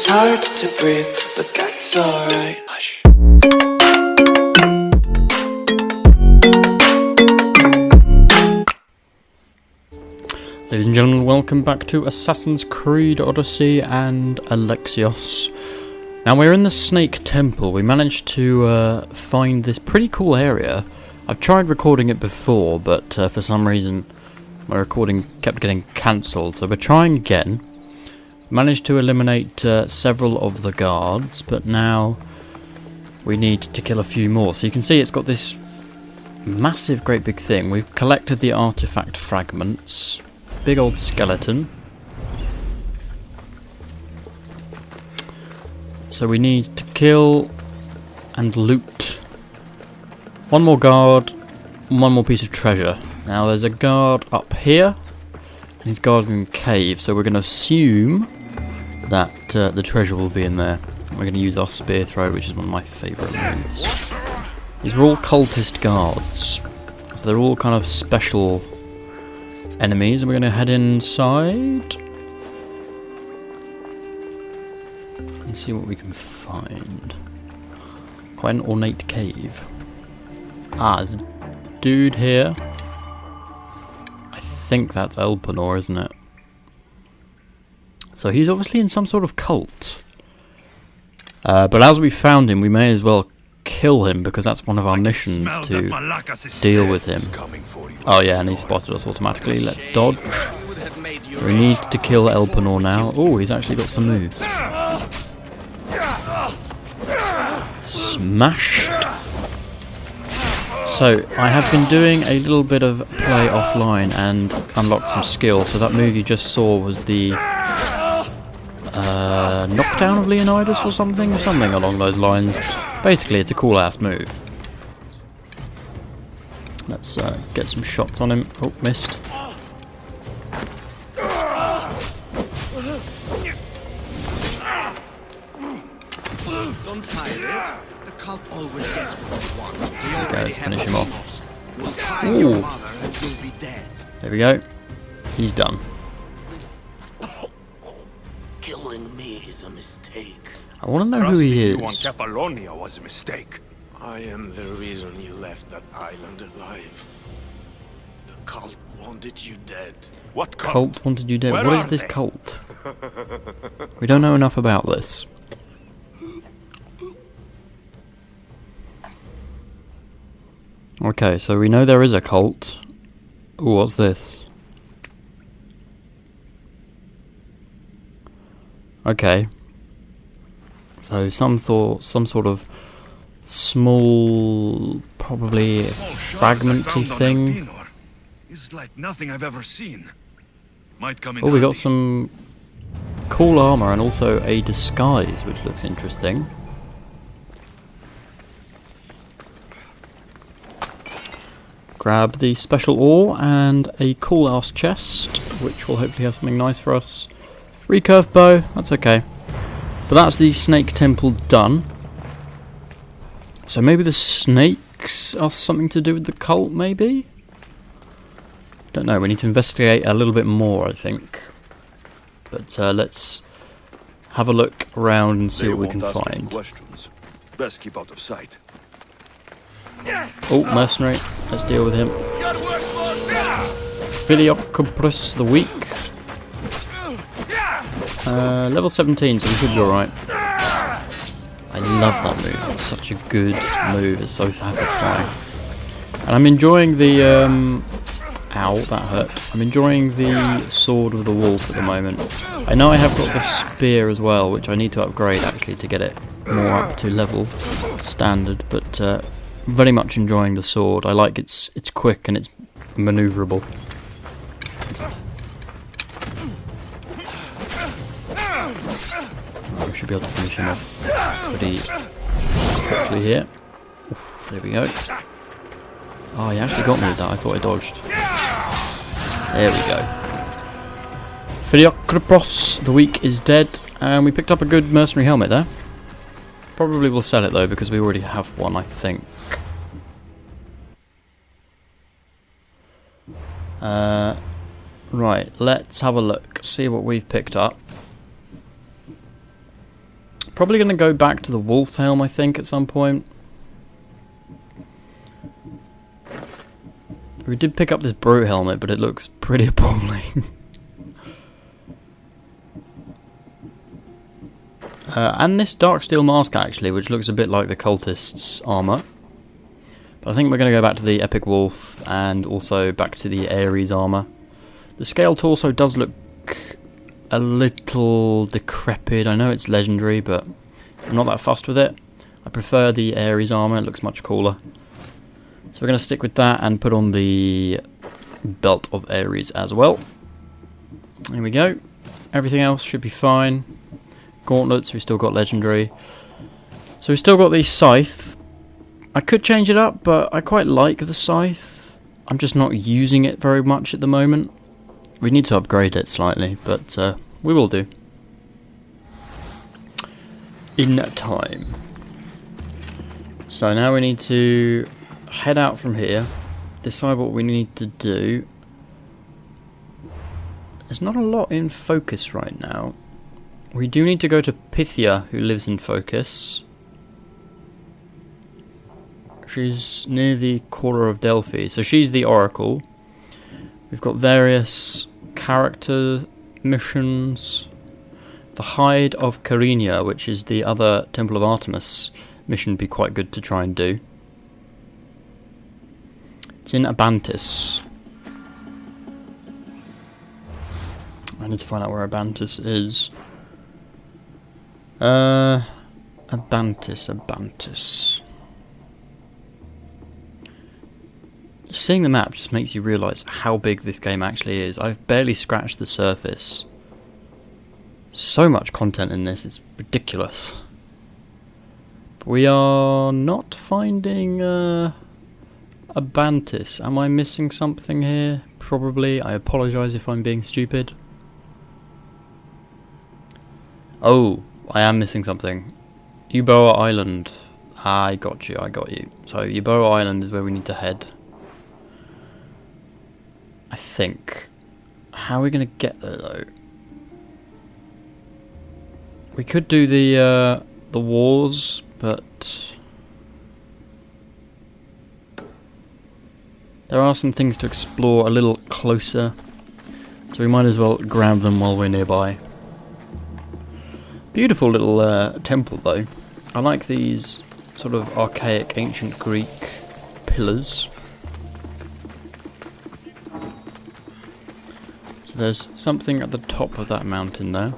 It's hard to breathe, but that's alright. Hush. Ladies and gentlemen, welcome back to Assassin's Creed Odyssey and Alexios. Now we're in the Snake Temple. We managed to find this pretty cool area. I've tried recording it before, but for some reason my recording kept getting cancelled, so we're trying again. Managed to eliminate several of the guards, but now we need to kill a few more. So you can see it's got this massive, great big thing. We've collected the artifact fragments. Big old skeleton. So we need to kill and loot one more guard, one more piece of treasure. Now there's a guard up here, and he's guarding the cave, so we're going to assume that the treasure will be in there. We're going to use our spear throw, which is one of my favourite moves. These are all cultist guards, so they're all kind of special enemies, and we're going to head inside and see what we can find. Quite an ornate cave. Ah, there's a dude here. I think that's Elpenor, isn't it? So he's obviously in some sort of cult. But as we found him, we may as well kill him, because that's one of our missions, to deal with him. Oh yeah, and he spotted us automatically. Let's dodge. We need to kill Elpenor now. Oh, he's actually got some moves. Smashed. So, I have been doing a little bit of play offline and unlocked some skills. So that move you just saw was the knockdown of Leonidas or something along those lines. Basically, it's a cool ass move. Let's get some shots on him. Oh, missed. Don't fire it. The cult always gets what it wants. Okay, let's finish him off. We'll find your mother and you'll be dead. There we go. He's done. Killing me is a mistake. I want to know who he is. You on Kefalonia was a mistake. I am the reason you left that island alive. The cult wanted you dead. What Cult wanted you dead. Where What is are this they? cult? We don't know enough about this. Okay, so we know there is a cult. Ooh, what's this? Okay. So some sort of small, probably fragmenty thing. It's like nothing I've ever seen. Might come in Oh, we got handy. some cool armor and also a disguise, which looks interesting. Grab the special ore and a cool ass chest, which will hopefully have something nice for us. Recurve bow, that's okay. But that's the Snake Temple done. So maybe the snakes are something to do with the cult, maybe? Don't know, we need to investigate a little bit more, I think. But let's have a look around and see what we can find. Questions. Best keep out of sight. Oh, mercenary. Let's deal with him. Philiocopris the Weak. Level 17, so we should be alright. I love that move. It's such a good move. It's so satisfying. And I'm enjoying the... Ow, that hurt. I'm enjoying the Sword of the Wolf at the moment. I know I have got the Spear as well, which I need to upgrade actually to get it more up to level standard, but very much enjoying the sword. I like it's quick and it's manoeuvrable. We should be able to finish him off pretty quickly here. Oof, there we go. Oh, he actually got me with that. I thought I dodged. There we go. Philiocopris the Weak is dead, and we picked up a good mercenary helmet there. Probably will sell it though, because we already have one, I think. Right, let's have a look, see what we've picked up. Probably going to go back to the Wolf Helm, I think, at some point. We did pick up this Brute Helmet, but it looks pretty appalling. And this Dark Steel Mask, actually, which looks a bit like the Cultist's armour. But I think we're going to go back to the Epic Wolf, and also back to the Ares armour. The Scale Torso does look a little decrepit. I know it's legendary, but I'm not that fussed with it. I prefer the Ares armour, it looks much cooler. So we're going to stick with that and put on the Belt of Ares as well. Here we go. Everything else should be fine. Gauntlets, we've still got legendary. So we've still got the Scythe. I could change it up, but I quite like the Scythe. I'm just not using it very much at the moment. We need to upgrade it slightly, but we will do. In time. So now we need to head out from here, decide what we need to do. There's not a lot in focus right now. We do need to go to Pythia, who lives in focus. She's near the Core of Delphi, so she's the Oracle. We've got various character missions. The Hide of Carinia, which is the other Temple of Artemis mission, would be quite good to try and do. It's in Abantis. I need to find out where Abantis is. Abantis. Seeing the map just makes you realise how big this game actually is. I've barely scratched the surface. So much content in this, it's ridiculous. But we are not finding Abantis. Am I missing something here? Probably. I apologise if I'm being stupid. Oh, I am missing something. Euboea Island. I got you, I got you. So Euboea Island is where we need to head. I think. How are we going to get there though? We could do the wars, but there are some things to explore a little closer, so we might as well grab them while we're nearby. Beautiful little temple though. I like these sort of archaic ancient Greek pillars. So there's something at the top of that mountain there.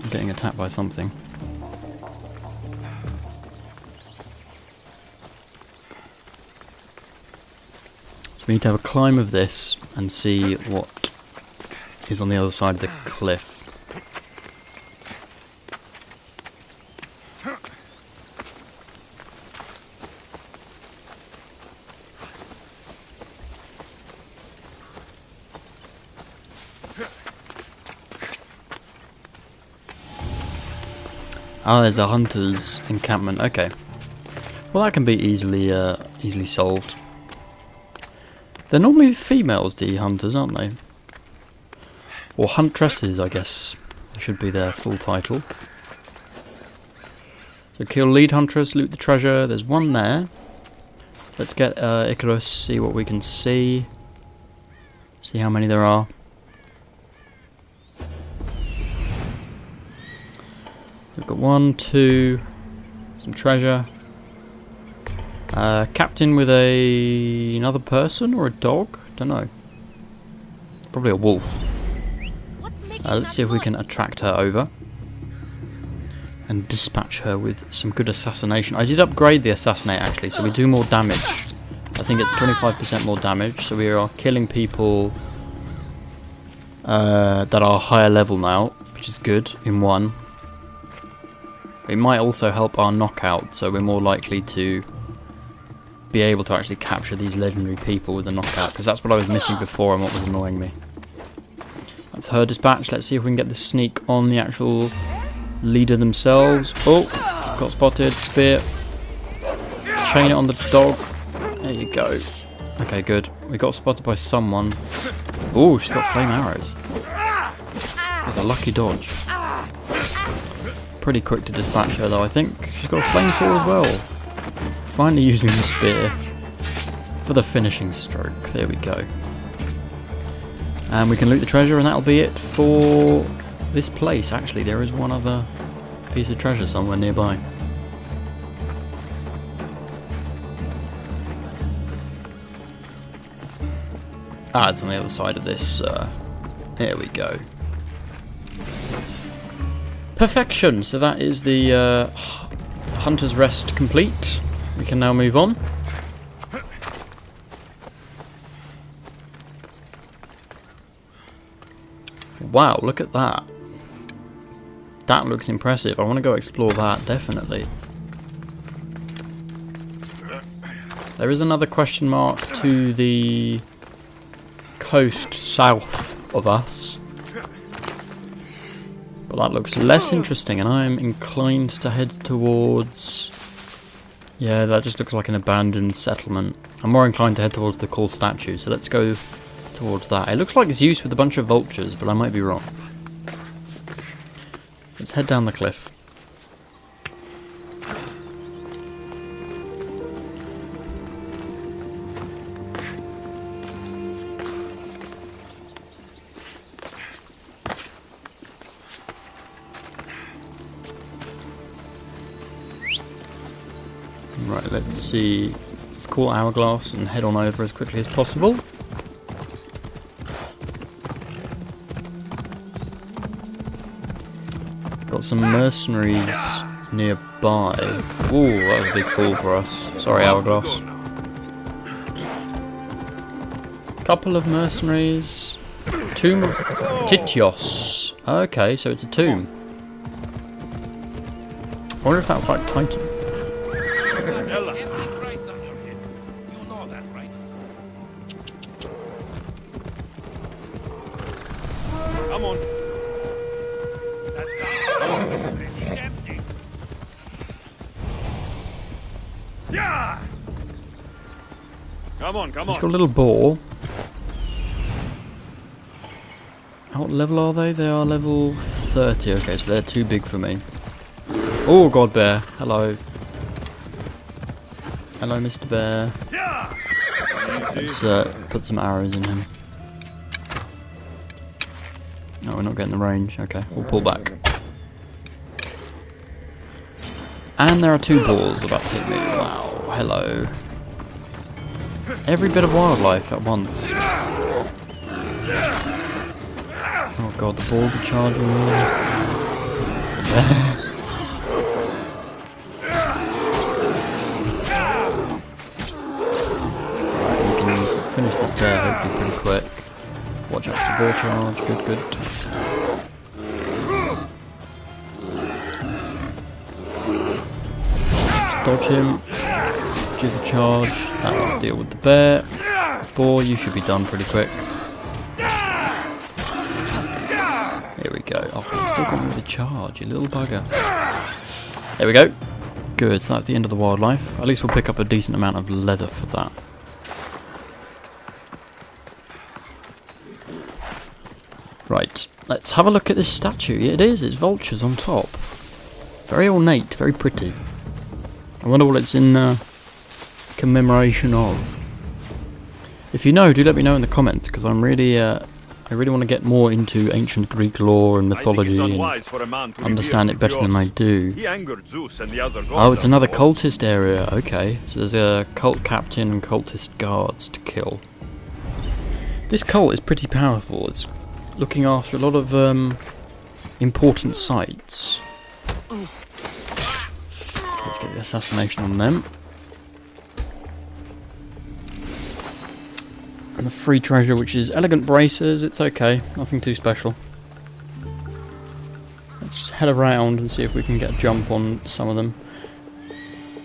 I'm getting attacked by something. We need to have a climb of this and see what is on the other side of the cliff. Ah, there's a hunter's encampment. Okay. Well, that can be easily solved. They're normally females, the hunters, aren't they? Or huntresses, I guess. Should be their full title. So kill lead huntress, loot the treasure. There's one there. Let's get Icarus, see what we can see. See how many there are. We've got 1, 2, some treasure. Captain with another person or a dog? Don't know. Probably a wolf. Let's see if we can attract her over and dispatch her with some good assassination. I did upgrade the assassinate actually, so we do more damage. I think it's 25% more damage, so we are killing people that are higher level now, which is good in one. It might also help our knockout, so we're more likely to be able to actually capture these legendary people with the knockout, because that's what I was missing before and what was annoying me. That's her dispatch. Let's see if we can get the sneak on the actual leader themselves. Oh, got spotted. Spear. Chain it on the dog. There you go. Okay, good. We got spotted by someone. Oh, she's got flame arrows. It's a lucky dodge. Pretty quick to dispatch her though, I think. She's got a flame sword as well. Finally using the spear for the finishing stroke. There we go. And we can loot the treasure, and that'll be it for this place. Actually, there is one other piece of treasure somewhere nearby. Ah, it's on the other side of this. There we go. Perfection! So that is the Hunter's Rest complete. We can now move on. Wow, look at that. That looks impressive. I want to go explore that, definitely. There is another question mark to the coast south of us. But that looks less interesting, and I am inclined to head towards... Yeah, that just looks like an abandoned settlement. I'm more inclined to head towards the cool statue, so let's go towards that. It looks like Zeus with a bunch of vultures, but I might be wrong. Let's head down the cliff. Right, let's see. Let's call Hourglass and head on over as quickly as possible. Got some mercenaries nearby. Ooh, that was a big fall for us. Sorry, Hourglass. Couple of mercenaries. Tomb of Titios. Okay, so it's a tomb. I wonder if that's like Titan. Come on. Yeah. Come on, come He's on. got a little boar. What level are they? They are level 30. Okay, so they're too big for me. Oh, God Bear. Hello. Hello, Mr. Bear. Yeah. Let's put some arrows in him. No, we're not getting the range. Okay, we'll pull back. And there are two boars about to hit me. Wow, hello. Every bit of wildlife at once. Oh god, the boars are charging me. Right, we can finish this bear hopefully pretty quick. Watch out for the boar charge. Good, good. Dodge him. Do the charge. That'll deal with the bear. Boar, you should be done pretty quick. Here we go. Oh, you still got me with the charge, you little bugger. There we go. Good, so that's the end of the wildlife. At least we'll pick up a decent amount of leather for that. Right, let's have a look at this statue. Yeah, it is, it's vultures on top. Very ornate, very pretty. I wonder what it's in commemoration of. If you know, do let me know in the comments, because I'm really, I really want to get more into ancient Greek lore and mythology and understand it better than I do. He angered Zeus and the other gods. Oh, it's another cultist area. Okay, so there's a cult captain and cultist guards to kill. This cult is pretty powerful. It's looking after a lot of important sites. Let's get the assassination on them. And the free treasure, which is elegant bracers. It's okay, nothing too special. Let's just head around and see if we can get a jump on some of them.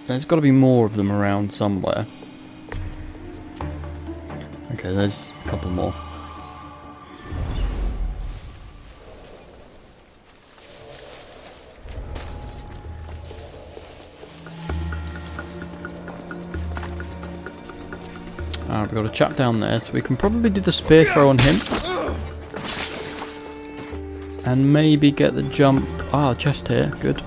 There's got to be more of them around somewhere. Okay, there's a couple more. We've got a chap down there, so we can probably do the spear throw on him. And maybe get the jump. Chest here, good.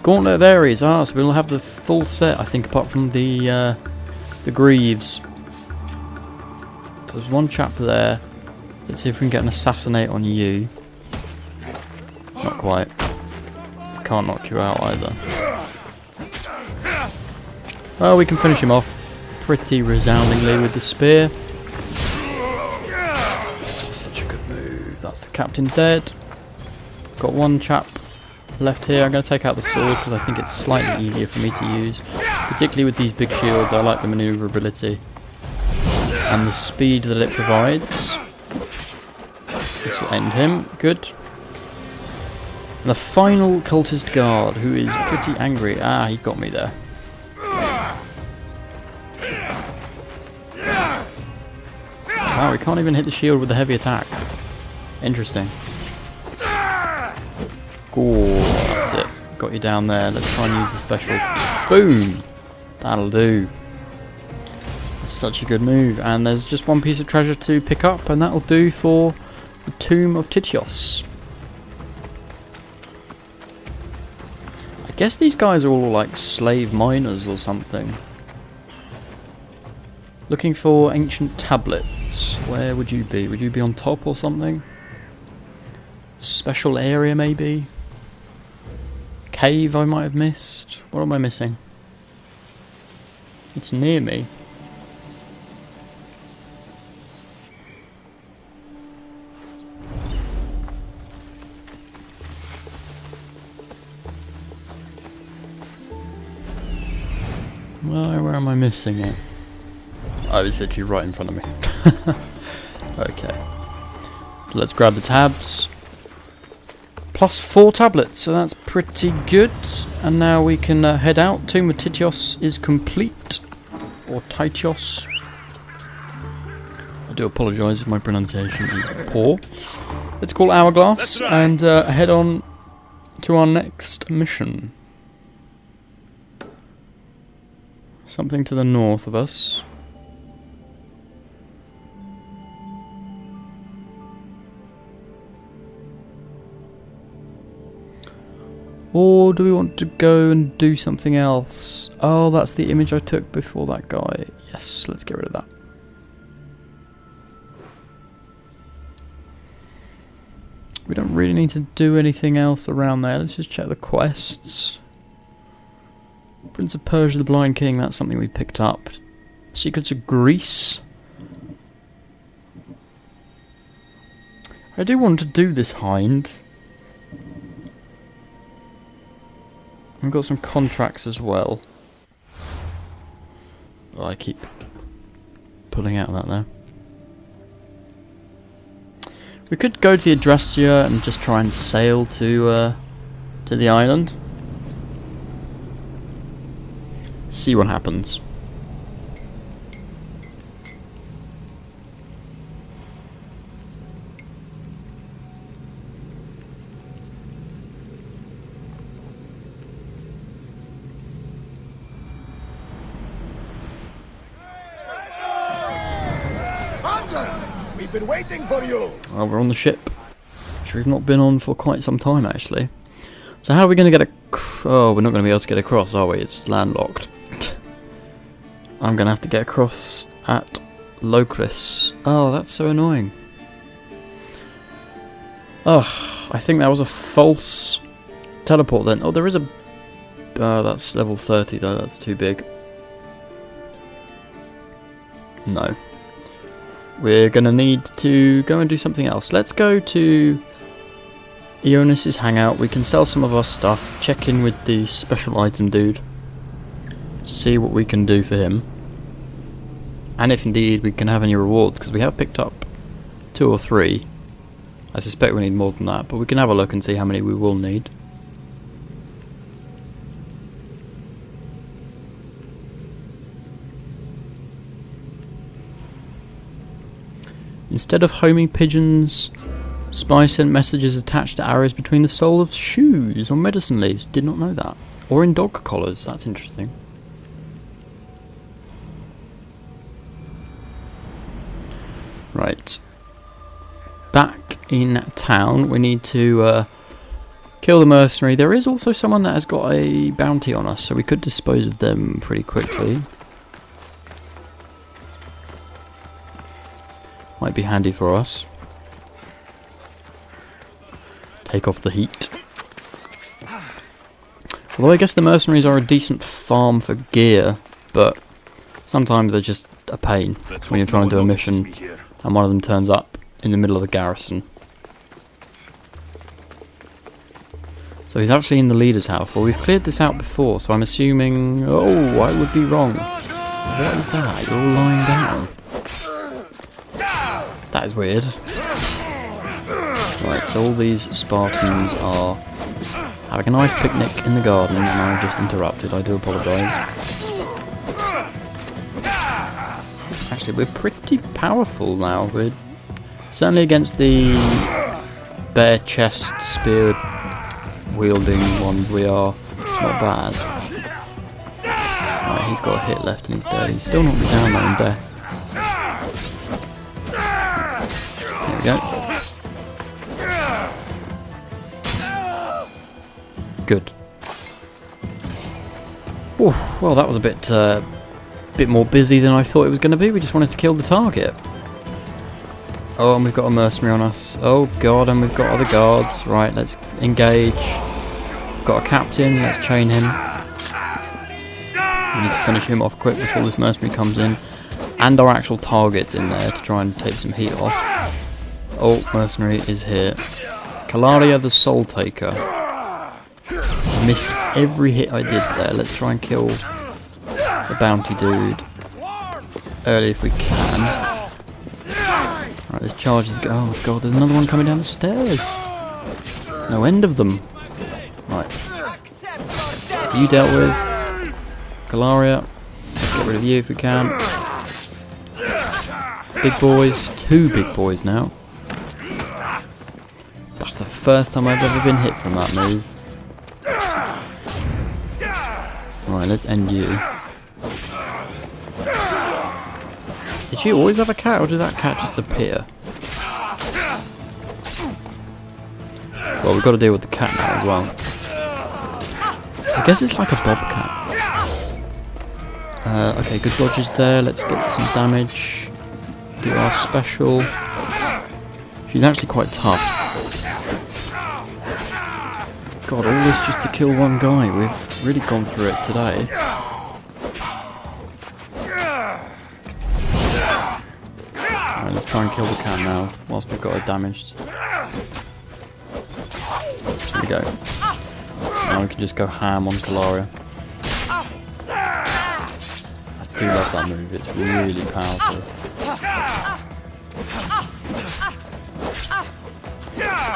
Gauntlet of Ares, so we'll have the full set, I think, apart from the greaves. So there's one chap there. Let's see if we can get an assassinate on you. Not quite. Can't knock you out either. Well, we can finish him off pretty resoundingly with the spear. Such a good move. That's the captain dead. Got one chap left here. I'm going to take out the sword because I think it's slightly easier for me to use. Particularly with these big shields, I like the maneuverability and the speed that it provides. This will end him. Good. And the final cultist guard, who is pretty angry. He got me there. Wow, we can't even hit the shield with the heavy attack. Interesting. Cool, that's it. Got you down there. Let's try and use the special. Boom! That'll do. That's such a good move. And there's just one piece of treasure to pick up, and that'll do for the Tomb of Titios. I guess these guys are all like slave miners or something. Looking for ancient tablets. Where would you be? Would you be on top or something? Special area maybe? Cave I might have missed. What am I missing? It's near me. Well, where am I missing it? Oh, it's literally right in front of me. Okay. So let's grab the tabs. Plus 4 tablets, so that's pretty good. And now we can head out. Tomb of Titios is complete. Or Titios. I do apologise if my pronunciation is poor. Let's call Hourglass and head on to our next mission. Something to the north of us. Or do we want to go and do something else? Oh, that's the image I took before that guy. Yes, let's get rid of that. We don't really need to do anything else around there. Let's just check the quests. Prince of Persia, the Blind King, that's something we picked up. Secrets of Greece. I do want to do this Hind. We've got some contracts as well. Oh, I keep pulling out that there. We could go to the Adrastia and just try and sail to the island. See what happens. We've been waiting for you. Well, we're on the ship, which we've not been on for quite some time, actually. So how are we going to get oh, we're not going to be able to get across, are we? It's landlocked. I'm going to have to get across at Locris. Oh, that's so annoying. Oh, I think that was a false teleport then. Oh, there is a... that's level 30 though, that's too big. No. We're going to need to go and do something else. Let's go to Ionis's hangout. We can sell some of our stuff. Check in with the special item dude. See what we can do for him. And if indeed we can have any rewards, because we have picked up 2 or 3. I suspect we need more than that, but we can have a look and see how many we will need. Instead of homing pigeons, Spy sent messages attached to arrows between the sole of shoes on medicine leaves. Did not know that. Or in dog collars. That's interesting. Right. Back in town, we need to kill the mercenary. There is also someone that has got a bounty on us, so we could dispose of them pretty quickly. Might be handy for us. Take off the heat. Although I guess the mercenaries are a decent farm for gear, but sometimes they're just a pain when you're trying to do a mission and one of them turns up in the middle of the garrison. So he's actually in the leader's house. Well, we've cleared this out before, so I'm assuming... Oh, I would be wrong. What is that? You're all lying down. That is weird. Right, so all these Spartans are having a nice picnic in the garden, and I just interrupted. I do apologise. Actually, we're pretty powerful now. We're certainly against the bare chest spear wielding ones. We are not bad. Right, he's got a hit left and he's dead. He's still not down though in death. There we go. Good. Ooh, well, that was a bit more busy than I thought it was going to be. We just wanted to kill the target. Oh, and we've got a mercenary on us. Oh god, and we've got other guards. Right, let's engage. Got a captain, let's chain him. We need to finish him off quick before this mercenary comes in. And our actual target's in there to try and take some heat off. Oh, mercenary is here. Calaria the Soul Taker. Missed every hit I did there. Let's try and kill the bounty dude early if we can. Right, this charge is... Oh god, there's another one coming down the stairs. No end of them. Right. So you dealt with. Calaria. Let's get rid of you if we can. Big boys. 2 big boys now. That's the first time I've ever been hit from that move. Right, let's end you. Did she always have a cat, or did that cat just appear? Well, we've got to deal with the cat now as well. I guess it's like a bobcat. Okay, good dodges there. Let's get some damage. Do our special. She's actually quite tough. God, all this just to kill one guy. We've really gone through it today. Alright, let's try and kill the cat now, whilst we've got her damaged. There we go. Now we can just go ham on Calaria. I do love that move, it's really powerful.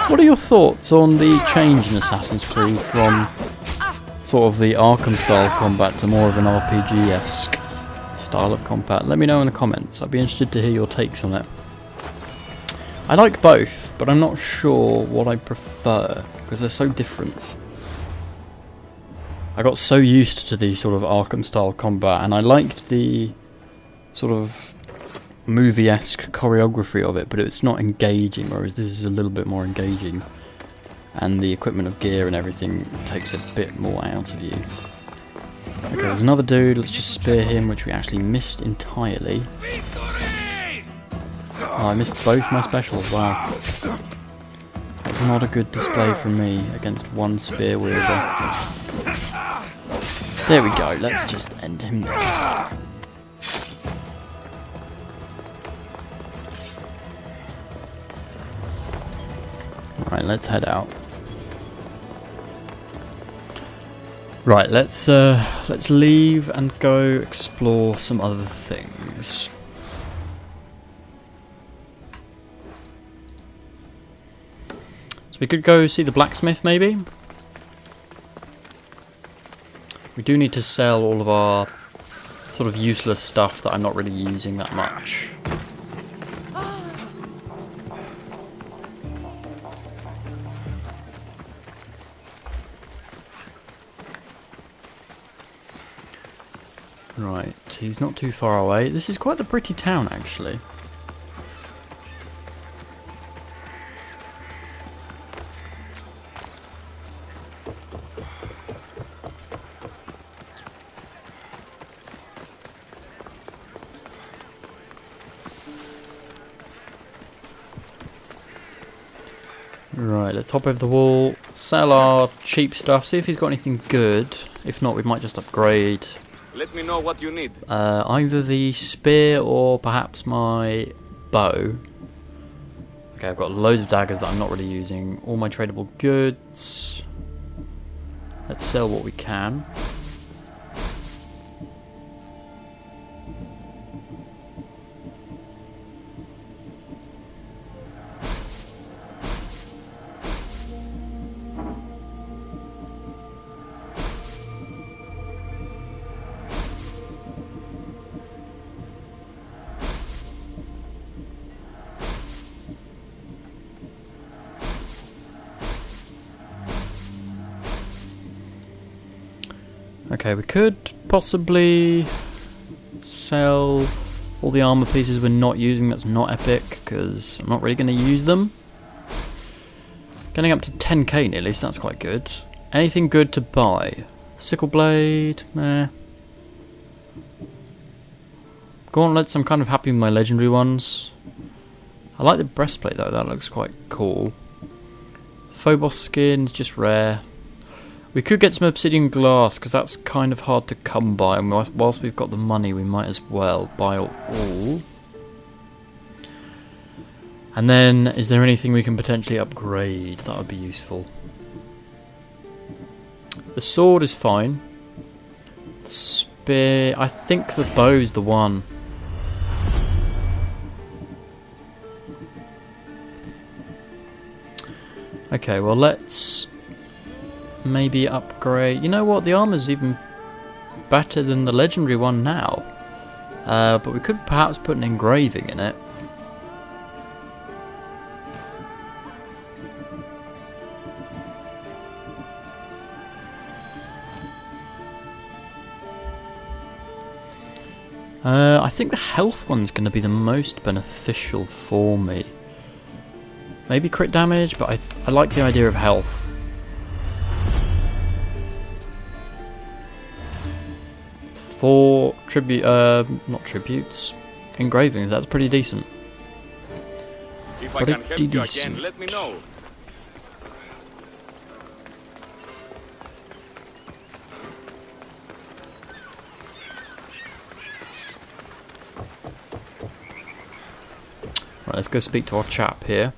What are your thoughts on the change in Assassin's Creed from sort of the Arkham style combat to more of an RPG-esque style of combat? Let me know in the comments. I'd be interested to hear your takes on it. I like both, but I'm not sure what I prefer because they're so different. I got so used to the sort of Arkham style combat, and I liked the sort of movie-esque choreography of it, but it's not engaging, whereas this is a little bit more engaging, and the equipment of gear and everything takes a bit more out of you. Okay, there's another dude. Let's just spear him, which we actually missed entirely. Oh, I missed both my specials. Wow, that's not a good display from me against one spear wielder. There we go. Let's just end him there. Right, let's head out. Right, let's leave and go explore some other things. So we could go see the blacksmith, maybe. We do need to sell all of our sort of useless stuff that I'm not really using that much. Right, he's not too far away. This is quite the pretty town, actually. Right, let's hop over the wall, sell our cheap stuff, see if he's got anything good. If not, we might just upgrade. Let me know what you need. Either the spear or perhaps my bow. Okay, I've got loads of daggers that I'm not really using. All my tradable goods. Let's sell what we can. Okay, we could possibly sell all the armor pieces we're not using. That's not epic, because I'm not really going to use them. Getting up to 10k nearly, so that's quite good. Anything good to buy? Sickle blade? Meh. Gauntlets, I'm kind of happy with my legendary ones. I like the breastplate though, that looks quite cool. Phobos skin's just rare. We could get some obsidian glass, because that's kind of hard to come by, and whilst we've got the money we might as well buy all. And then, is there anything we can potentially upgrade? That would be useful. The sword is fine. The spear, I think the bow's the one. Okay, well let's maybe upgrade. You know what? The armor's even better than the legendary one now. But we could perhaps put an engraving in it. I think the health one's going to be the most beneficial for me. Maybe crit damage, but I like the idea of health. For tribute, not tributes, engravings, that's pretty decent. If I can help you again, let me know. Right, let's go speak to our chap here.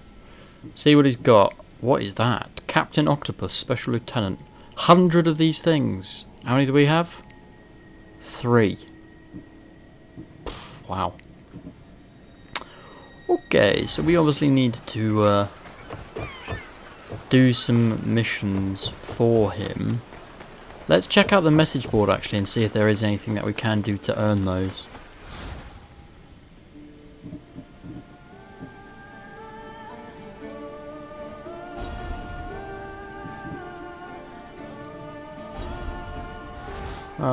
See what he's got. What is that? Captain Octopus, Special Lieutenant. 100 of these things. How many do we have? 3. Wow. Okay, so we obviously need to do some missions for him. Let's check out the message board actually and see if there is anything that we can do to earn those.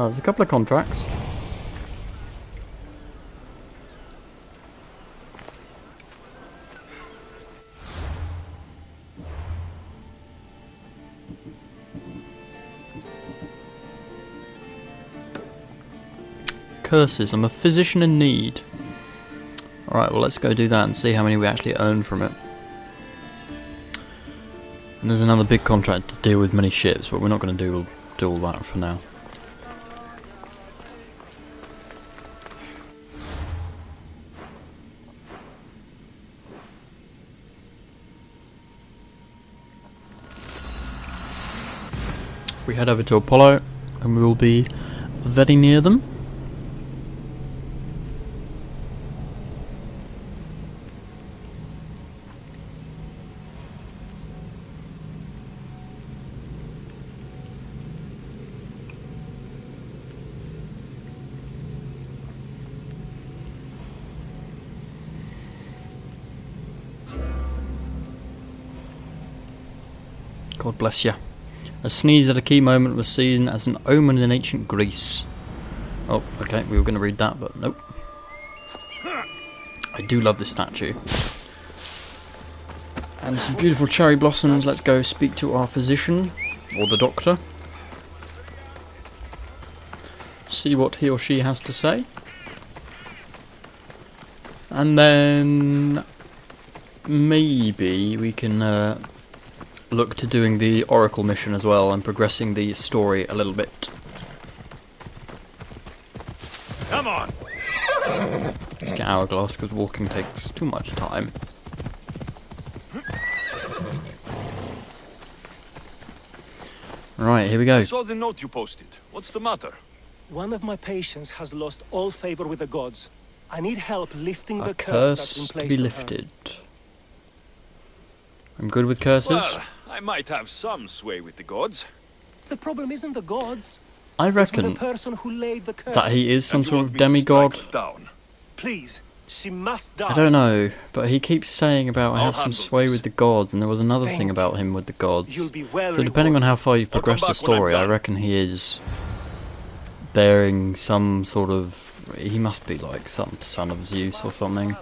There's a couple of contracts. Curses, I'm a physician in need. Alright, well let's go do that and see how many we actually earn from it. And there's another big contract to deal with many ships, but we're not going to do all that for now. We head over to Apollo and we will be very near them. God bless you. A sneeze at a key moment was seen as an omen in ancient Greece. Oh, okay, we were going to read that, but nope. I do love this statue. And some beautiful cherry blossoms. Let's go speak to our physician, or the doctor. See what he or she has to say. And then maybe we can look to doing the Oracle mission as well and progressing the story a little bit. Come on! Let's get Hourglass because walking takes too much time. Right, here we go. I saw the note you posted. What's the matter? One of my patients has lost all favor with the gods. I need help lifting A the curse that's curse been to placed be on her. lifted. I'm good with curses. Well, I might have some sway with the gods. The problem isn't the gods. I It's with reckon the person who laid the curse. that he is some And you sort want of me to demigod. strike it down? Please, she must die. I don't know, but he keeps saying about I I'll have some handle sway this. with the gods, and there was another Thank thing about him with the gods. You'll be well So depending on how far you've I'll come progressed the back when I'm story, I done. reckon he is bearing some sort of... He must be like some son of Zeus or something.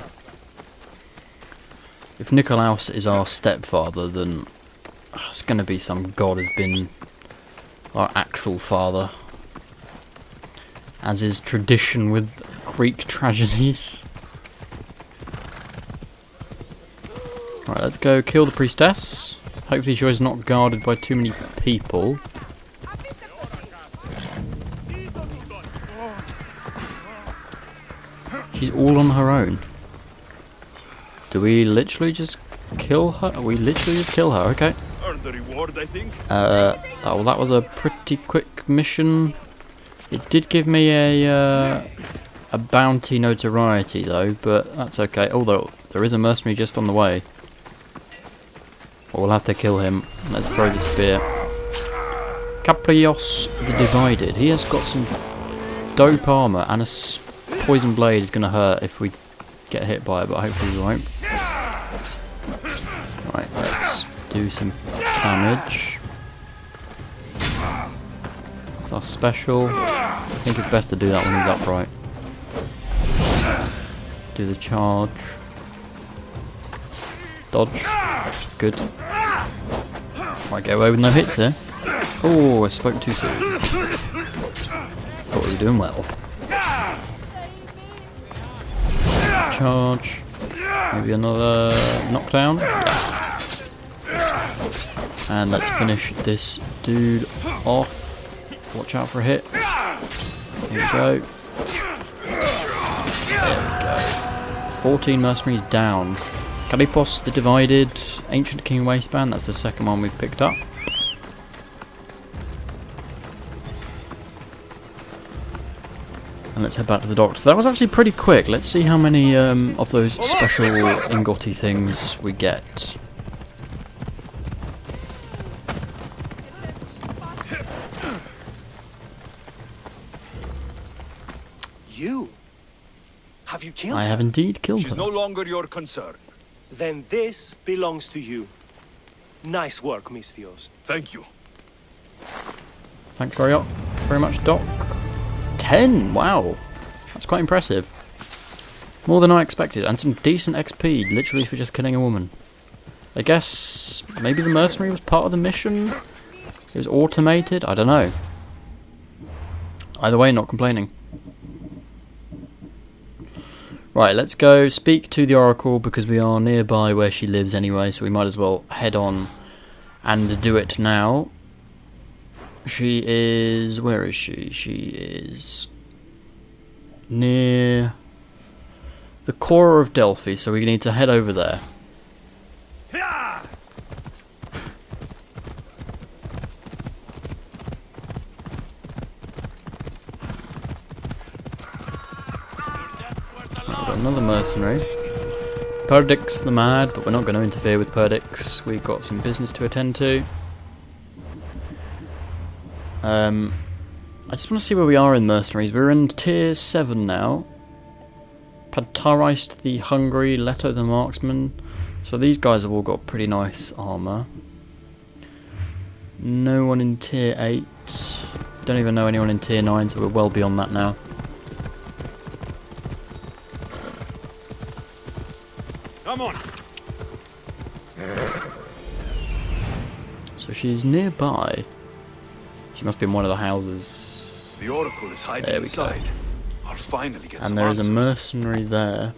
If Nikolaus is our stepfather, then it's going to be some god has been our actual father. As is tradition with Greek tragedies. Right, let's go kill the priestess. Hopefully she's not guarded by too many people. She's all on her own. Do we literally just kill her? We literally just kill her, okay. Earn the reward, I think. Oh, well, that was a pretty quick mission. It did give me a bounty notoriety though, but that's okay. Although there is a mercenary just on the way. Well, we'll have to kill him. Let's throw the spear. Caprios the Divided. He has got some dope armor, and a poison blade is going to hurt if we get hit by it, but hopefully we won't. Right, let's do some damage. That's our special. I think it's best to do that when he's upright. Do the charge. Dodge. Good. Might get away with no hits here. Oh, I spoke too soon. Thought we were doing well. Charge. Maybe another knockdown. Yeah. And let's finish this dude off. Watch out for a hit. Here we go. There we go. 14 mercenaries down. Kalipos the Divided, Ancient King Waistband, that's the second one we've picked up. And let's head back to the doctor. So that was actually pretty quick. Let's see how many of those special ingoty things we get. You? Have you killed I her? have indeed killed She's her. no longer your concern. Then this belongs to you. Nice work, Mystios. Thank you. Thanks very much, Doc. 10! Wow! That's quite impressive. More than I expected, and some decent XP, literally for just killing a woman. I guess maybe the mercenary was part of the mission? It was automated? I don't know. Either way, not complaining. Right, let's go speak to the Oracle because we are nearby where she lives anyway, so we might as well head on and do it now. She is... where is she? She is near the core of Delphi, so we need to head over there. Another mercenary. Perdix the Mad, but we're not going to interfere with Perdix. We've got some business to attend to. I just want to see where we are in mercenaries. We're in tier 7 now. Pantarist the Hungry, Leto the Marksman. So these guys have all got pretty nice armour. No one in tier 8. Don't even know anyone in tier 9, so we're well beyond that now. Come on. So she's nearby. She must be in one of the houses. The Oracle is hiding There we go. inside. I'll finally get some And there is a answers. mercenary there.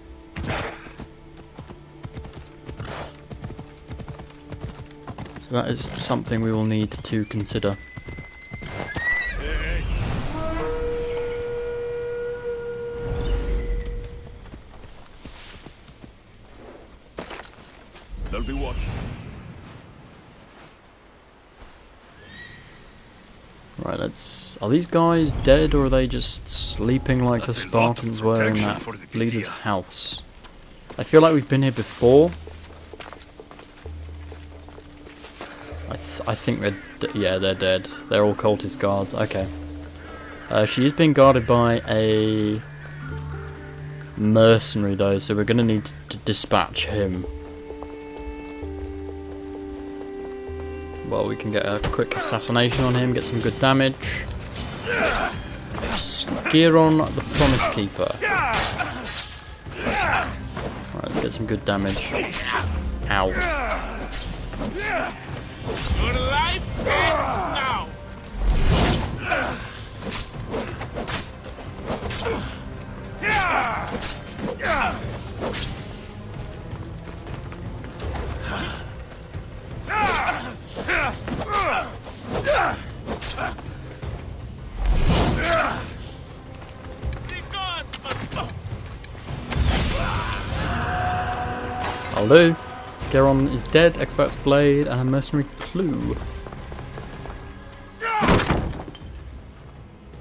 So that is something we will need to consider. They'll be watching. Right, let's... Are these guys dead, or are they just sleeping like the That's a lot of Spartans were in protection that for the leader's Pythia. house? I feel like we've been here before. I think they're... yeah, they're dead. They're all cultist guards. Okay. She is being guarded by a mercenary, though, so we're going to need to dispatch him. Well, we can get a quick assassination on him, get some good damage. Skiron the Promise Keeper. Right, let's get some good damage. Ow. Your life ends now. The gods must go. I'll do. Skiron is dead, Expert's Blade, and a mercenary clue.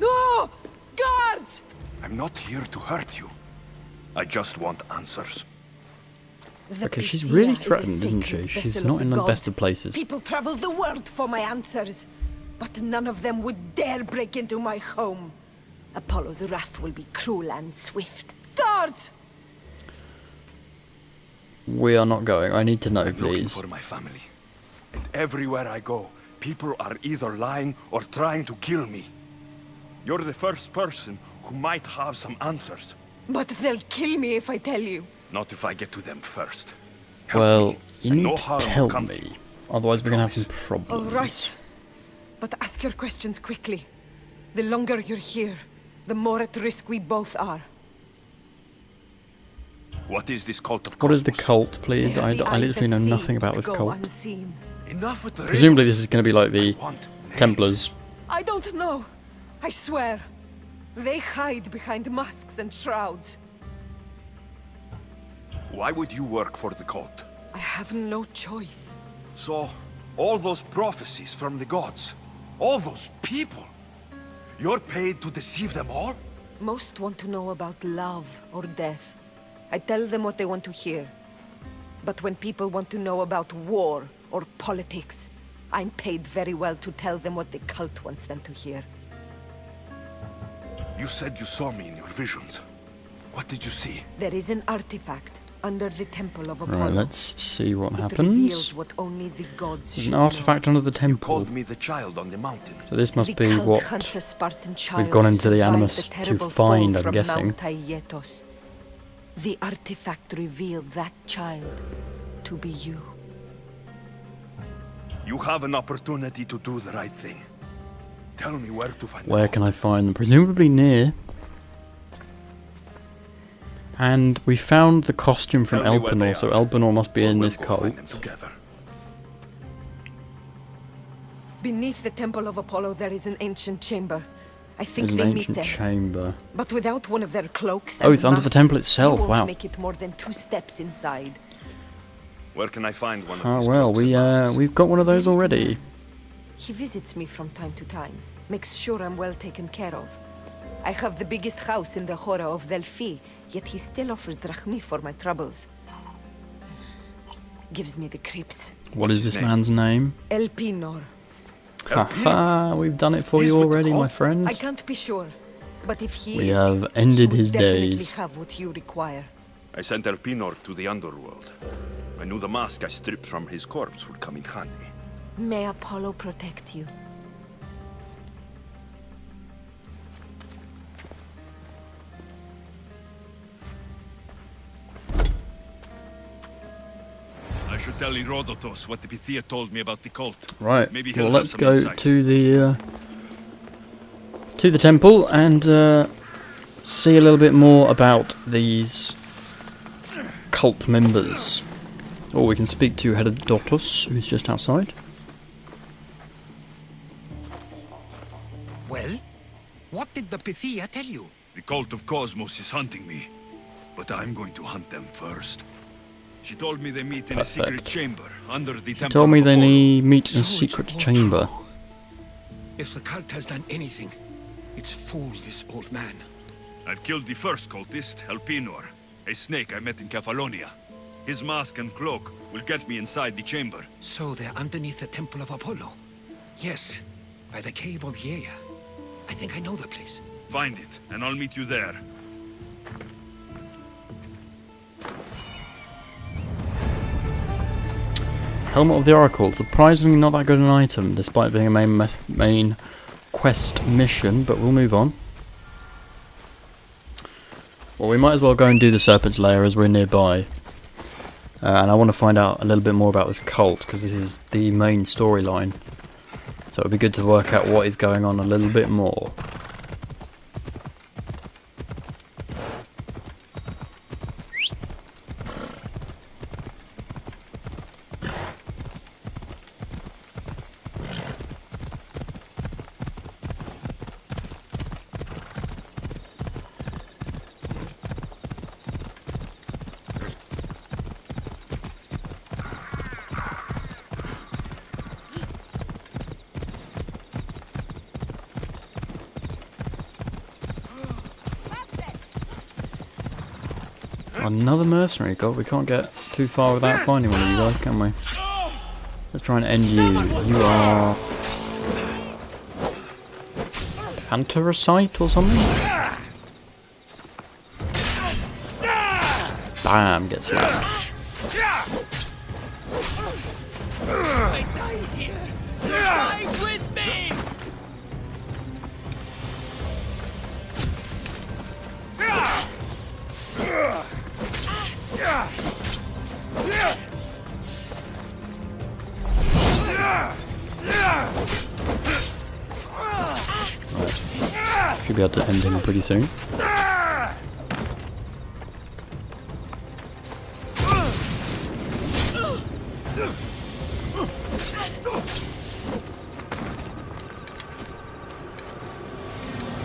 No! Guards! I'm not here to hurt you. I just want answers. Okay, she's really threatened, isn't she? She's not in the best of places. People travel the world for my answers, but none of them would dare break into my home. Apollo's wrath will be cruel and swift. Guards! We are not going. I need to know, I'm looking please. for my family. And everywhere I go, people are either lying or trying to kill me. You're the first person who might have some answers. But they'll kill me if I tell you. Not if I get to them first. Help Well, me, you and need no to harm will tell come to me. you. Otherwise, we're going to have some All problems. right. But ask your questions quickly. The longer you're here, the more at risk we both are. What is this cult of What is the Kosmos? cult, please? They I have the eyes literally know that see, nothing about but this go cult. unseen. Enough with the Presumably riddles. this is going to be like the I want names. Templars. I don't know. I swear. They hide behind masks and shrouds. Why would you work for the cult? I have no choice. So, all those prophecies from the gods, all those people, you're paid to deceive them all? Most want to know about love or death. I tell them what they want to hear. But when people want to know about war or politics, I'm paid very well to tell them what the cult wants them to hear. You said you saw me in your visions. What did you see? There is an artifact under the Temple of Apollo. Right, let's see what It happens. reveals what only the gods There's should an artifact under the You temple. called me the child on the mountain. So this must The be cult what hunts a Spartan child gone into the who survived Animus the to terrible find, fall I'm from guessing. M.A.T.E. The artifact revealed that child to be you. You have an opportunity to do the right thing. Tell me where to find Where the can I cult. find them? Presumably near. And we found the costume from Tell me where they Elpenor, so are. Elpenor must be Or in we'll this go find them cult. together. Beneath the Temple of Apollo there is an ancient chamber. I think There's they an meet ancient there. chamber. But without one of their cloaks Oh, and it's under the masks, temple itself, you won't wow. make it more than 2 steps inside. Where can I find one of Ah these well, cloaks and masks? we've got one of those There is a already. man. He visits me from time to time, makes sure I'm well taken care of. I have the biggest house in the Hora of Delphi, yet he still offers drachmi for my troubles. Gives me the creeps. What What's is his this name? man's name? Elpinor. Haha, we've done it for He's you with the already, my cult? friend. I can't be sure, but if he We is, have ended he would his definitely days. have what you require. I sent Elpinor to the underworld. I knew the mask I stripped from his corpse would come in handy. May Apollo protect you. I should tell Herodotus what the Pythia told me about the cult. Right. Maybe he'll Well, have let's some go insight. to the temple and see a little bit more about these cult members. Or we can speak to Herodotus, who's just outside. What did the Pythia tell you? The Cult of Kosmos is hunting me, but I'm going to hunt them first. She told me they meet in a secret Perfect. chamber under the temple Told me of they Apollo. meet in a So secret it's all chamber. true. If the cult has done anything, it's fooled this old man. I've killed the first cultist, Elpinor, a snake I met in Kefalonia. His mask and cloak will get me inside the chamber. So they're underneath the temple of Apollo. Yes, by the cave of Yea. I think I know the place. Find it, and I'll meet you there. Helmet of the Oracle. Surprisingly not that good an item, despite being a main quest mission, but we'll move on. Well, we might as well go and do the Serpent's Lair as we're nearby. And I want to find out a little bit more about this cult, because this is the main storyline. So it would be good to work out what is going on a little bit more. Another mercenary. God, we can't get too far without finding one of you guys, can we? Let's try and end you. You are... Antaracite or something? Bam, get slapped. Should be able to end him pretty soon.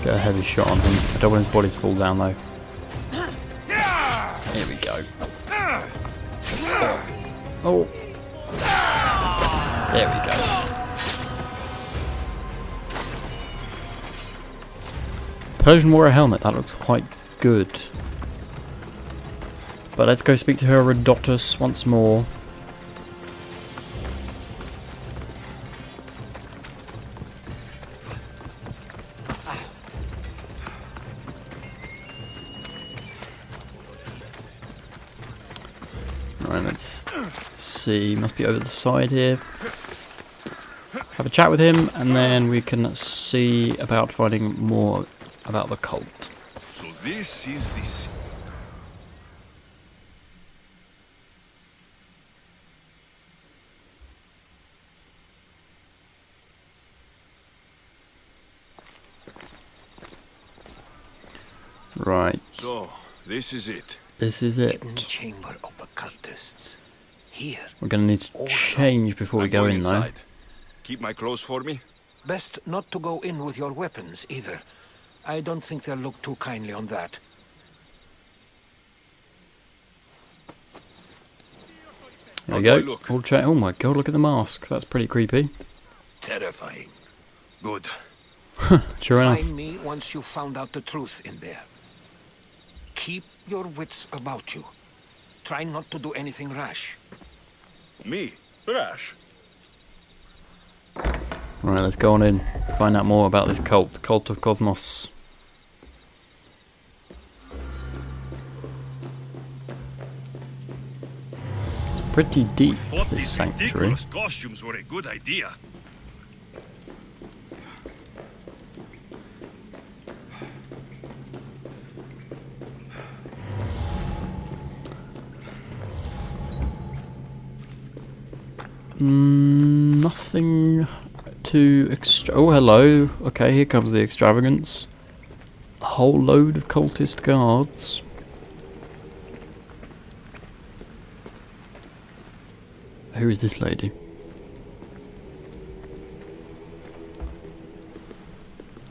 Get a heavy shot on him. I don't want his body to fall down though. Here we go. Oh. There we go. Persian warrior helmet, that looks quite good. But let's go speak to Herodotus once more. Right, let's see, must be over the side here. Have a chat with him and then we can see about finding more about the cult. So this is the... Right. So, this is it. This is it. Hidden chamber of the cultists. Here. We're going to need to change before we I'm go going in though. inside. Keep my clothes for me. Best not to go in with your weapons, either. I don't think they'll look too kindly on that. There we How go. do I look? All check. Oh my god, look at the mask. That's pretty creepy. Terrifying. Good. Sure enough. Find me once you've found out the truth in there. Keep your wits about you. Try not to do anything rash. Me? Rash? Right, let's go on in. Find out more about this cult. Cult of Kosmos. It's pretty deep, Thought this these sanctuary. ridiculous costumes were a good idea. Nothing too oh, hello. Okay, here comes the extravagance. A whole load of cultist guards. Who is this lady?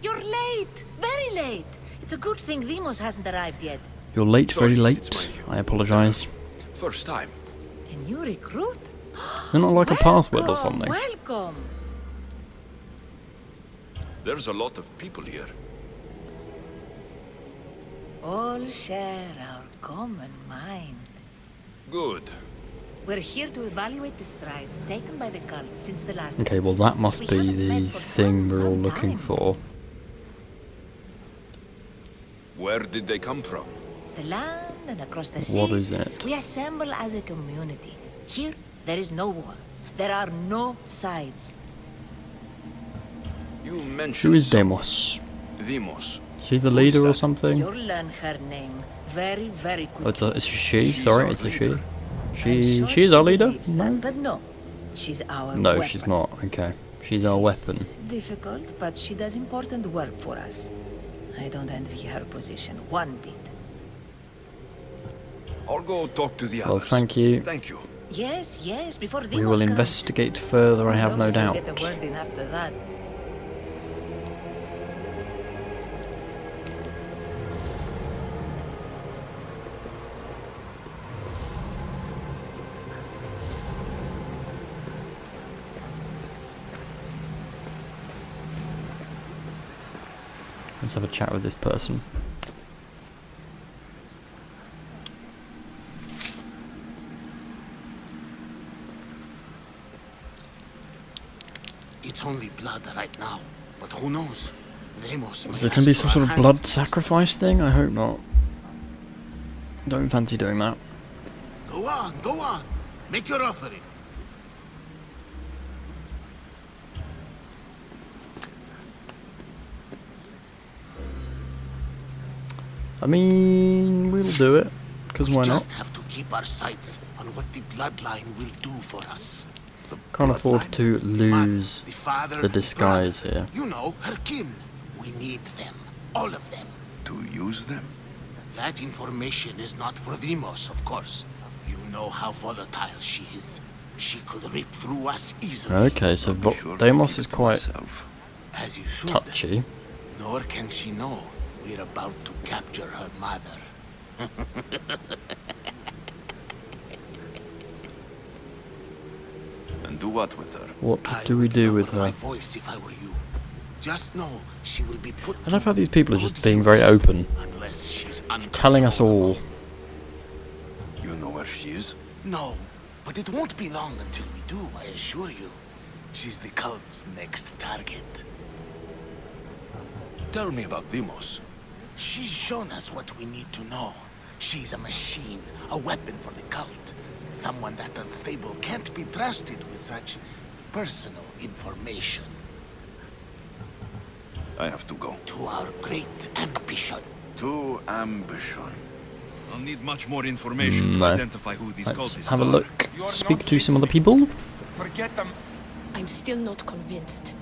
You're late! Very It's a good thing Demos hasn't arrived yet. You're late, very Sorry, late. it's my- I apologise. First time. A new recruit? Is it not like a password or something? Welcome! There's a lot of people here. All share our common mind. Good. We're here to evaluate the strides taken by the cult since the last... Okay, well that must We be haven't the met for thing we're all some looking time. for. Where did they come from? The land and across the seas. What is it? We assemble as a community. Here, there is no war. There are no sides. You mentioned Who is someone. Demos? Demos. Is he the leader or that? something? You'll learn her name very, very Oh, quickly. it's a she. She's Sorry, our it's a she. leader. I'm sure She's our leader? believes No. that, but no. She's our No, weapon. she's not. Okay, she's our weapon. Difficult, but she does important work for us. I don't envy her position one bit. I'll go talk to the others. Well, thank you. Thank you. Yes, yes, before Demos We will comes. investigate further. I have no We'll doubt. Get a word in after that. Let's have a chat with this person. It's only blood right now, but who knows? Demos Is there going to be some sort of blood sacrifice thing? I hope not. Don't fancy doing that. Go on. Make your offering. I mean, we'll do it. Because why We not? just have to keep our sights on what the bloodline will do for us. Can't afford to The mother, lose the father, the the disguise brother. here. You know, her kin. We need them. All of them. To use them? That information is not for Demos, of course. You know how volatile she is. She could rip through us easily. Okay, so Be sure to Deimos keep is it to quite myself. As you should. touchy. Nor can she know we're about to capture her mother. And do what with her? What I do we would do with lower my her? voice if I were you. Just know she will be put I love how to these people are good just being very use open, unless she's telling us all. You know where she is? No, but it won't be long until we do, I assure you. She's the cult's next target. Tell me about Demos. She's shown us what we need to know. She's a machine, a weapon for the cult. Someone that unstable can't be trusted with such personal information. I have to go. To our great ambition. To ambition. I'll need much more information to No. identify who these Let's cultists have a are. look. Speak to some other people. Forget them. I'm still not convinced.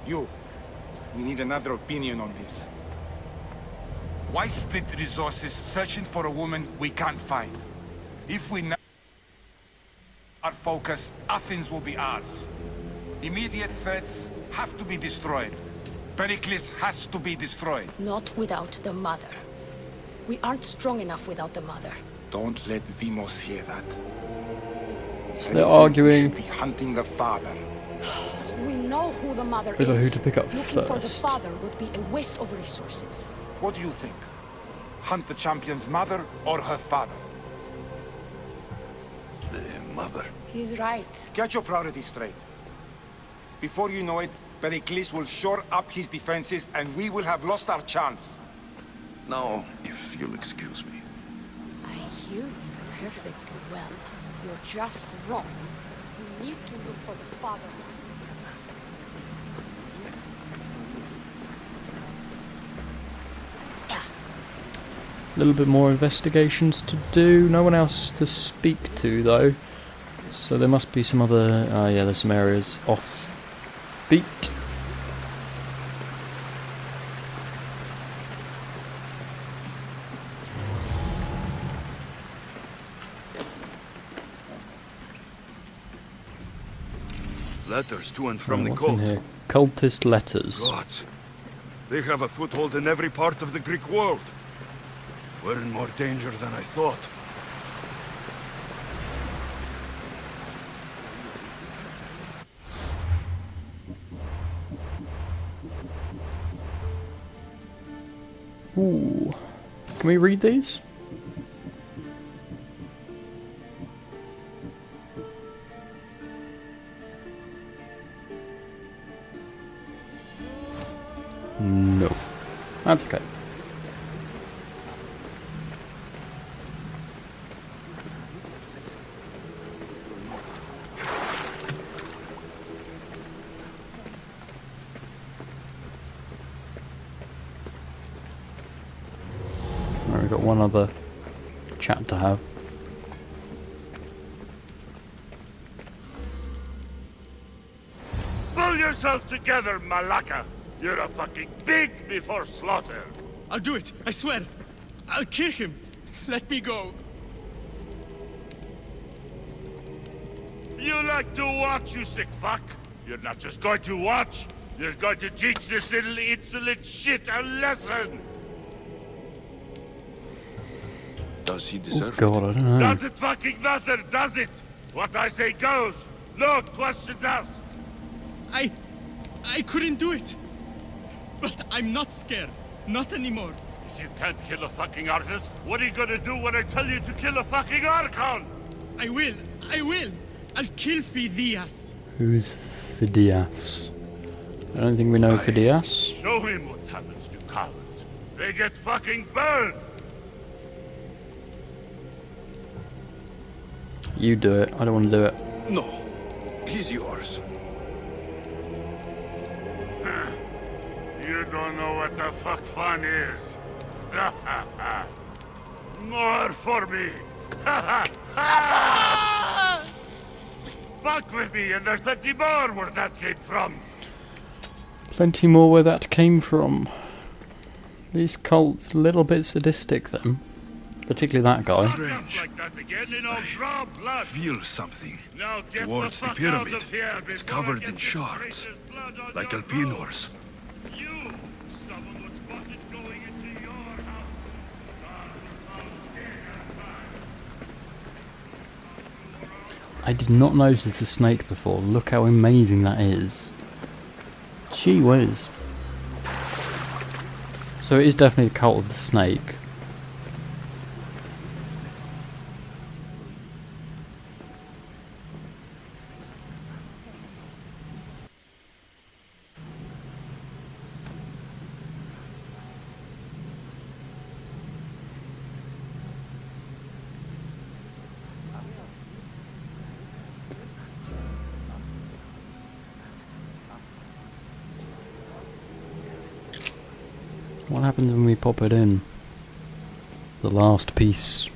You. We need another opinion on this. Why split resources searching for a woman we can't find? If we now our focus, Athens will be ours. Immediate threats have to be destroyed. Pericles has to be destroyed. Not without the mother. We aren't strong enough without the mother. Don't let Demos hear that. If They're anything, we arguing. should be hunting the father. We know who the mother Over is. who to pick up Looking for the first. father would be a waste of resources. What do you think? Hunt the champion's mother or her father? The mother. He's right. Get your priorities straight. Before you know it, Pericles will shore up his defenses and we will have lost our chance. Now, if you'll excuse me. I hear you perfectly well. You're just wrong. We need to look for the father. A little bit more investigations to do. No one else to speak to though. So there must be some other. Yeah, there's some areas off beat. Letters to and from the What's in cult. here? Cultist letters. Gods. They have a foothold in every part of the Greek world. We're in more danger than I thought. Ooh. Can we read these? No. That's okay. Right, we've got one other chat to have. Pull yourself together, Malaka! You're a fucking pig before slaughter! I'll do it, I swear! I'll kill him! Let me go! You like to watch, you sick fuck! You're not just going to watch, you're going to teach this little insolent shit a lesson! Does he deserve God, I don't know. Does it fucking matter, does it? What I say goes! No questions asked! I couldn't do it! But I'm not scared. Not anymore. If you can't kill a fucking artist, what are you gonna do when I tell you to kill a fucking Archon? I will! I'll kill Phidias! Who's Phidias? I don't think we know Phidias. Show him what happens to cowards. They get fucking burned! You do it. I don't want to do it. No. He's yours. You don't know what the fuck fun is. More for me. Fuck with me, and there's plenty more where that came from. Plenty more where that came from. These cults a little bit sadistic then. Particularly that guy. Strange. Like that again, and I'll draw blood. Feel something. Now get Towards the the fuck pyramid. out of here It's before I covered get in the shards. traitor's blood on Like your Alpinor's. nose. You! Someone was spotted going into your house. I did not notice the snake before. Look how amazing that is. Gee whiz. So it is definitely a cult of the snake. What happens when we pop it in? The last piece.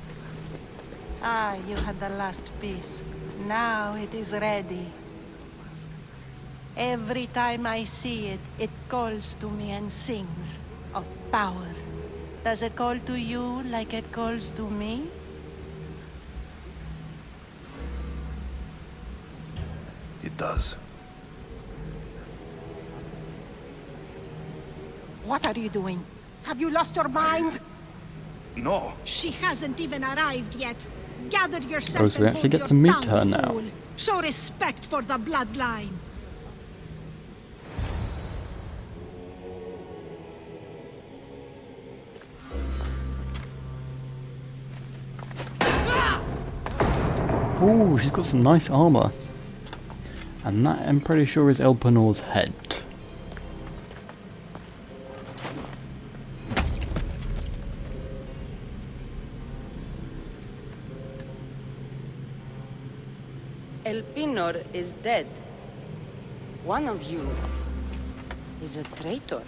Ah, you had the last piece. Now it is ready. Every time I see it, it calls to me and sings of power. Does it call to you like it calls to me? It does. What are you doing? Have you lost your mind? No. She hasn't even arrived yet. Gather yourself Oh, so we and actually hold get to your meet tongue, her now. fool. Show respect for the bloodline. Ooh, she's got some nice armour. And that, I'm pretty sure, is Elpenor's head. Elpenor is dead. One of you is a traitor.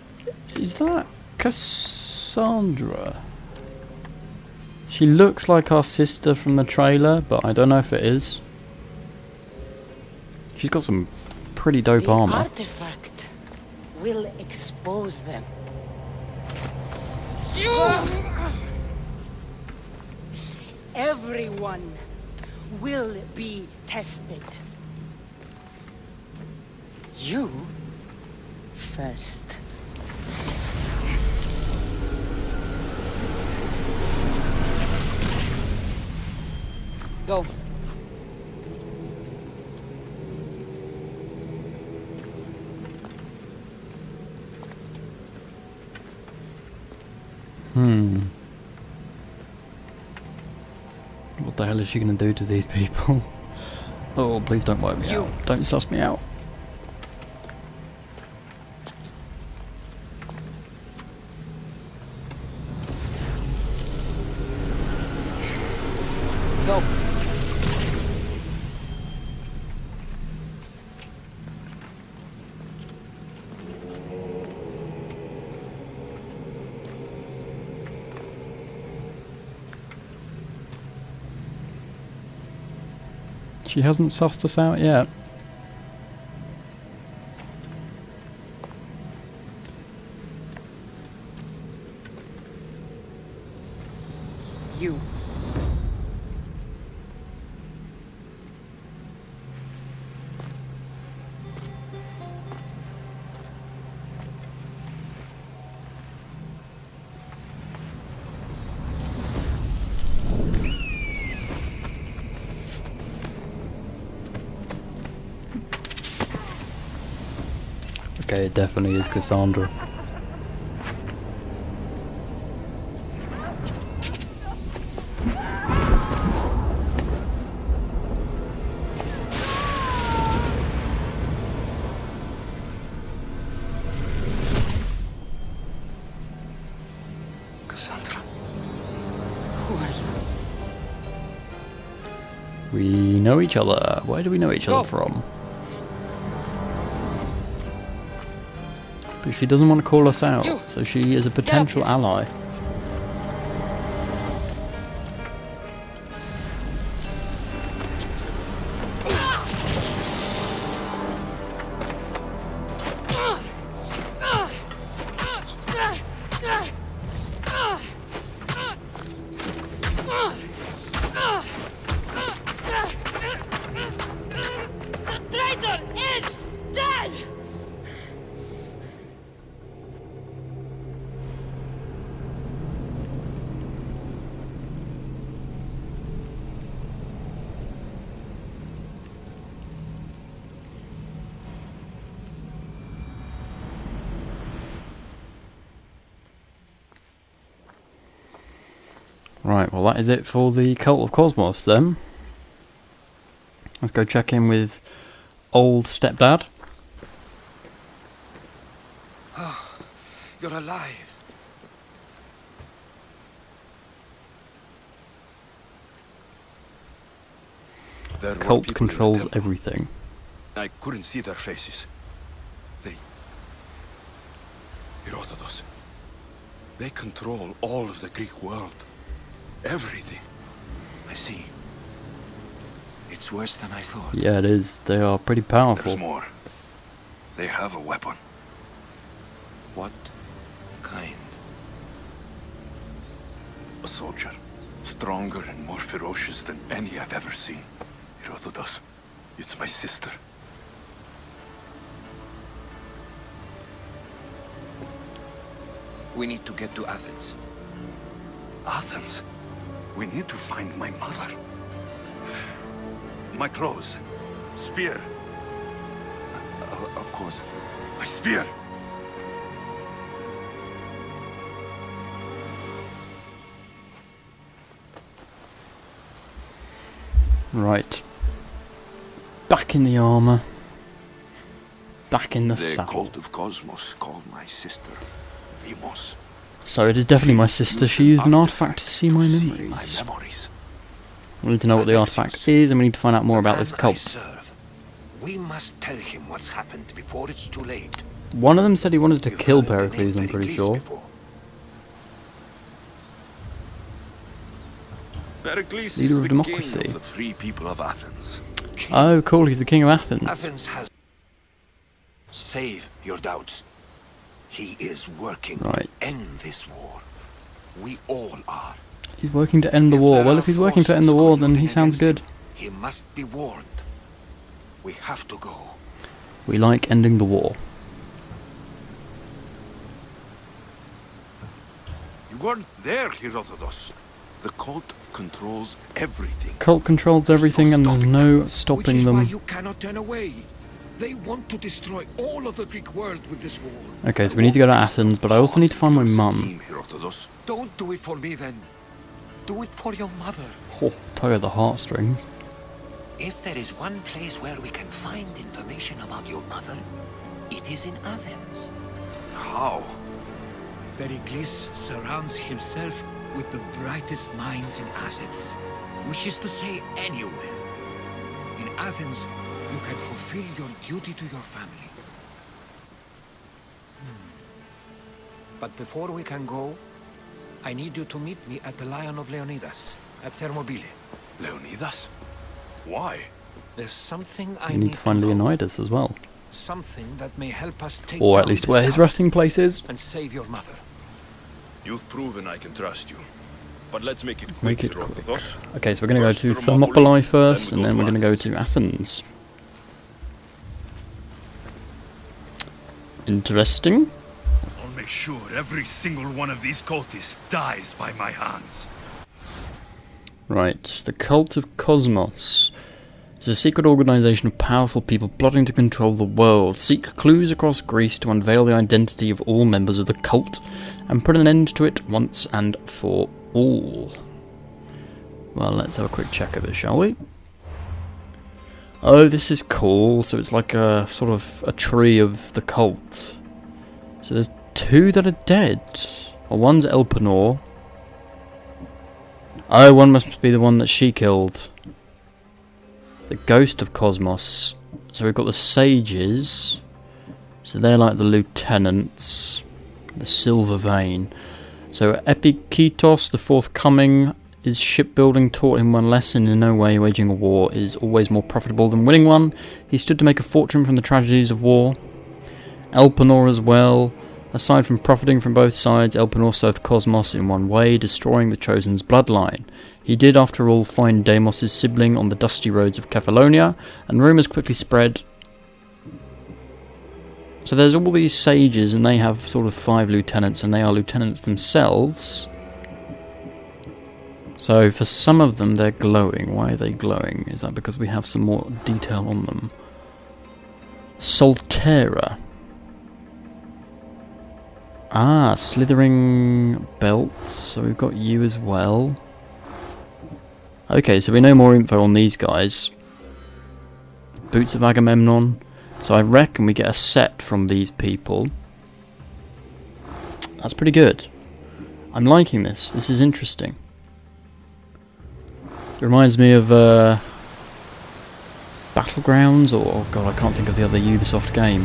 Is that Cassandra? She looks like our sister from the trailer, but I don't know if it is. She's got some pretty dope The armor. artifact will expose them. Everyone will be tested. You first. Go. What the hell is she gonna do to these people? Oh, please don't wipe me out. Don't suss me out. Go. She hasn't sussed us out yet. You. Okay, it definitely is Cassandra. Cassandra. Who are you? We know each other. Where do we know each other from? But she doesn't want to call us out, so she is a potential ally. The traitor is dead! Right, well that is it for the Cult of Kosmos then. Let's go check in with old stepdad. Oh, you're alive. The cult controls everything. I couldn't see their faces. Herodotus. They control all of the Greek world. Everything. I see. It's worse than I thought. Yeah, it is. They are pretty powerful. There's more. They have a weapon. What kind? A soldier. Stronger and more ferocious than any I've ever seen. Herodotus. It's my sister. We need to get to Athens. Athens? We need to find my mother. My clothes. Spear. Of course. My spear! Right. Back in the armour. Back in the saddle. The Cult of Kosmos called my sister Emos. So it is definitely my sister. She used an artifact to see my memories. We need to know what the artifact is, and we need to find out more about this cult. We must tell him what's happened before it's too late. One of them said he wanted to kill Pericles, I'm pretty sure. Pericles Leader is of the democracy. king of the free people of Athens. Oh, cool, he's the king of Athens. Athens has... Save your doubts. He is working to end this war. We all are. He's working to end the war. Well, if he's working to end the war, then he sounds good. He must be warned. We have to go. We like ending the war. You weren't there, Herodotus. The cult controls everything. Cult controls everything and there's no stopping them. Which is why you cannot turn away. They want to destroy all of the Greek world with this war. Okay, so we need to go to Athens, but I also need to find my mum. Don't do it for me then. Do it for your mother. Oh, tug of the heartstrings. If there is one place where we can find information about your mother, it is in Athens. How? Pericles surrounds himself with the brightest minds in Athens. Which is to say, anywhere. In Athens, you can fulfill your duty to your family. But before we can go, I need you to meet me at the Lion of Leonidas, at Thermopylae. Leonidas? Why? There's something I need to find Leonidas as well. Something that may help us take or at least where his resting place is. And save your mother. You've proven I can trust you. But let's make it quick. Make it quick. Okay, so we're going to go to Thermopylae first, and then we're going to go to Athens. Interesting. I'll make sure every single one of these cultists dies by my hands. Right, the Cult of Kosmos. It's a secret organization of powerful people plotting to control the world, seek clues across Greece to unveil the identity of all members of the cult, and put an end to it once and for all. Well, let's have a quick check of it, shall we? Oh, this is cool. So it's like a sort of a tree of the cult. So there's 2 that are dead. Well, one's Elpenor. Oh, one must be the one that she killed. The Ghost of Kosmos. So we've got the sages. So they're like the lieutenants. The Silver Vein. So Epikeitos, the forthcoming. His shipbuilding taught him one lesson: in no way waging a war is always more profitable than winning one. He stood to make a fortune from the tragedies of war. Elpenor as well. Aside from profiting from both sides, Elpenor served Kosmos in one way, destroying the Chosen's bloodline. He did, after all, find Deimos' sibling on the dusty roads of Kephallonia, and rumours quickly spread. So there's all these sages, and they have sort of 5 lieutenants, and they are lieutenants themselves. So for some of them, they're glowing. Why are they glowing? Is that because we have some more detail on them? Solterra. Ah, slithering belt. So we've got you as well. Okay, so we know more info on these guys. Boots of Agamemnon. So I reckon we get a set from these people. That's pretty good. I'm liking this. This is interesting. It reminds me of Battlegrounds, or oh god, I can't think of the other Ubisoft game.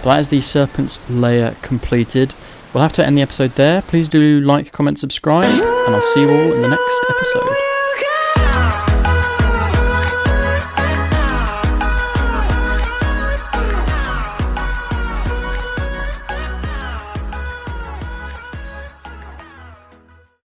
But that is the Serpent's Lair completed. We'll have to end the episode there. Please do like, comment, subscribe, and I'll see you all in the next episode.